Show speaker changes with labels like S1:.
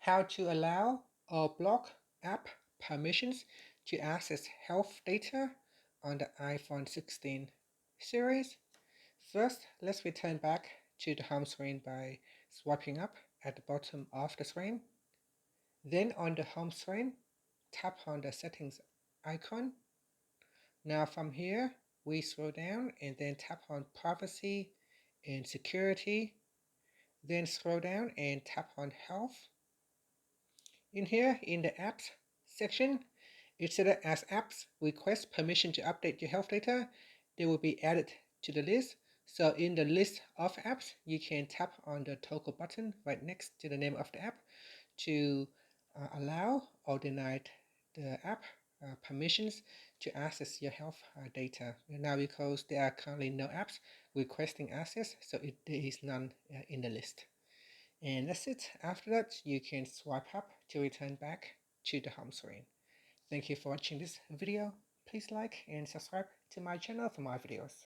S1: How to allow or block app permissions to access health data on the iPhone 16 series. First, let's return back to the home screen by swiping up at the bottom of the screen. Then on the home screen, tap on the settings icon. Now from here, we scroll down and then tap on privacy and security. Then scroll down and tap on health. In here, in the apps section, it said that as apps request permission to update your health data, they will be added to the list. So in the list of apps, you can tap on the toggle button right next to the name of the app to allow or deny the app permissions to access your health data. Now, because there are currently no apps requesting access, so there is none in the list. And that's it. After that, you can swipe up to return back to the home screen. Thank you for watching this video. Please like and subscribe to my channel for more videos.